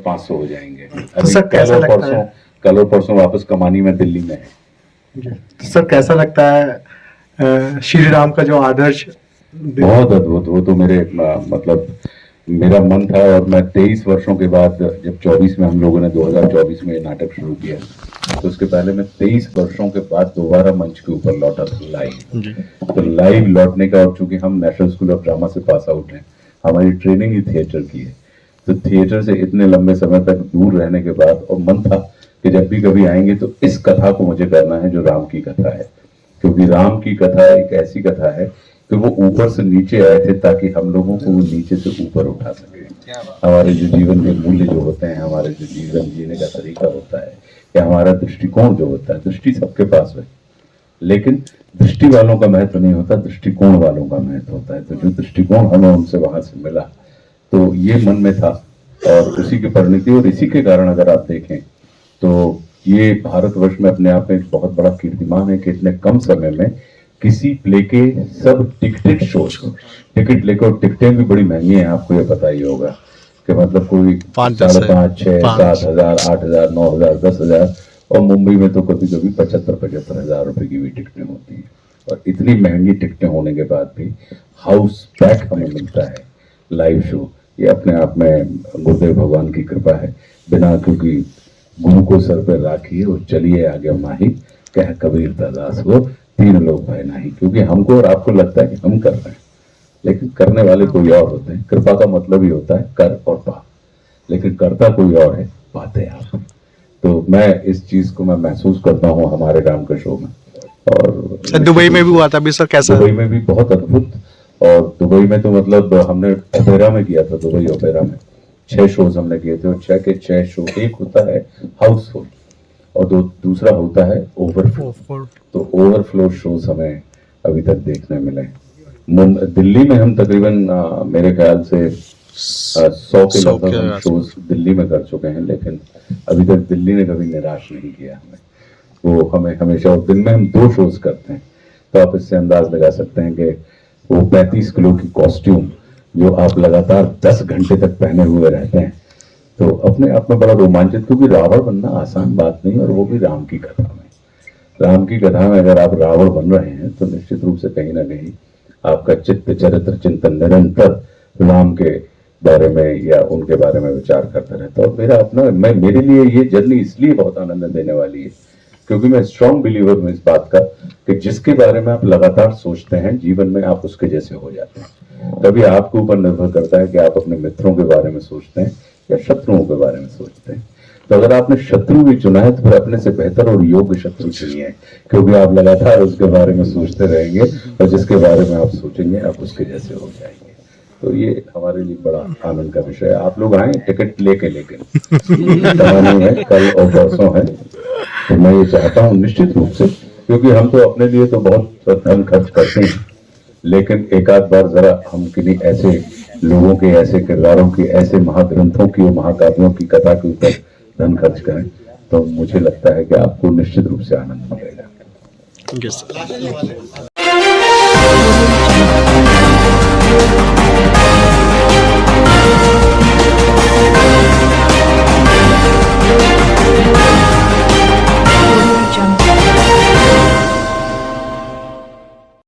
500 हो जाएंगे। तो अभी सर कैसा लगता है? कल और परसों वापस कमानी में दिल्ली में है। तो सर कैसा लगता है श्री राम का जो आदर्श? बहुत अद्भुत। वो तो मेरे मतलब मेरा मन था, और मैं 23 वर्षों के बाद, जब 24 में हम लोगों ने 2024 में ये नाटक शुरू किया, तो उसके पहले मैं 23 वर्षों के बाद दोबारा मंच के ऊपर लौटा था लाइव। तो लाइव लौटने का, और चूंकि हम नेशनल स्कूल ऑफ ड्रामा से पास आउट हैं, हमारी ट्रेनिंग ही थिएटर की है, तो थिएटर से इतने लंबे समय तक दूर रहने के बाद, और मन था कि जब भी कभी आएंगे तो इस कथा को मुझे करना है जो राम की कथा है, क्योंकि राम की कथा एक ऐसी कथा है कि वो ऊपर से नीचे आए थे ताकि हम लोगों को वो नीचे से ऊपर उठा सके। हमारे जो जीवन के मूल्य जो होते हैं, हमारे जो जीवन जीने का तरीका होता है, या हमारा दृष्टिकोण जो होता है, दृष्टि सबके पास है, लेकिन दृष्टि वालों का महत्व नहीं होता, दृष्टिकोण वालों का महत्व होता है। तो जो दृष्टिकोण हमें उनसे वहां से मिला, तो ये मन में था, और उसी की परिणति, और इसी के कारण अगर आप देखें तो ये भारतवर्ष में अपने आप में एक बहुत बड़ा कीर्तिमान है कि इतने कम समय में किसी प्ले के सब टिकटेड शोज, टिकट लेकर, टिकटें भी बड़ी महंगी हैं, आपको ये पता ही होगा कि मतलब कोई 5,500, 6,000, 7,000, 8,000, 9,000, 10,000, और मुंबई में तो कभी कभी 75,000 हजार रुपए की भी टिकटें होती हैं। और इतनी महंगी टिकटें होने के बाद भी हाउस पैक हमें मिलता है लाइव शो, ये अपने आप में गुरुदेव भगवान की कृपा है। बिना, क्योंकि गुरु को सर पर राखिए और चलिए आगे माही, कह कबीर दास वो, तीन लोग भय नहीं। क्योंकि हमको और आपको लगता है कि हम कर रहे हैं, लेकिन करने वाले कोई और होते हैं। कृपा का मतलब ही होता है कर और पा, लेकिन करता कोई और है, पाते आप। तो मैं इस चीज को मैं महसूस करता हूँ हमारे राम के शो में। और सर दुबई में भी हुआ था अभी सर, कैसा? दुबई में भी बहुत अद्भुत। और दुबई में तो मतलब हमने ओपेरा में किया था, दुबई ओपेरा में 6 शोज हमने किए थे, और 6 के 6 शो, एक होता है हाउसफुल और दूसरा होता है ओवरफ्लो। तो ओवरफ्लो शोज हमें अभी तक देखने मिले। दिल्ली में हम तकरीबन मेरे ख्याल से 100 के लगभग हम शोज दिल्ली में कर चुके हैं, लेकिन अभी तक दिल्ली ने कभी निराश नहीं किया हमें। वो हमें हमेशा, और दिन में हम 2 शोज करते हैं, तो आप इससे अंदाज लगा सकते हैं कि वो 35 किलो की कॉस्ट्यूम जो आप लगातार 10 घंटे तक पहने हुए रहते हैं, तो अपने आप में बड़ा रोमांचित, क्योंकि रावण बनना आसान बात नहीं, और वो भी राम की कथा में। राम की कथा में अगर आप रावण बन रहे हैं तो निश्चित रूप से कहीं ना कहीं आपका चित्त चरित्र चिंतन निरंतर राम के बारे में या उनके बारे में विचार करते रहता है। और मेरा अपना, मेरे लिए ये जर्नी इसलिए बहुत आनंद देने वाली है क्योंकि मैं स्ट्रॉन्ग बिलीवर हूँ इस बात का कि जिसके बारे में आप लगातार सोचते हैं, जीवन में आप उसके जैसे हो जाते हैं। तभी आपके ऊपर निर्भर करता है कि आप अपने मित्रों के बारे में सोचते हैं या शत्रुओं के बारे में सोचते हैं। तो अगर आपने शत्रु भी चुना है तो फिर अपने से बेहतर और योग्य शत्रु चुनिए, क्योंकि आप लगातार उसके बारे में सोचते रहेंगे, और जिसके बारे में आप सोचेंगे आप उसके जैसे हो जाएंगे। तो ये हमारे लिए बड़ा आनंद का विषय है। आप लोग आए टिकट लेके, लेकिन कहानी है कल और परसों है, तो मैं ये चाहता हूँ निश्चित रूप से, क्योंकि हम तो अपने लिए तो बहुत धन खर्च करते हैं, लेकिन एक आध बार जरा हम किन्हीं ऐसे लोगों के, ऐसे किरदारों की, ऐसे महाग्रंथों की और महाकाव्यों की कथा के ऊपर धन खर्च करें, तो मुझे लगता है कि आपको निश्चित रूप से आनंद मिलेगा।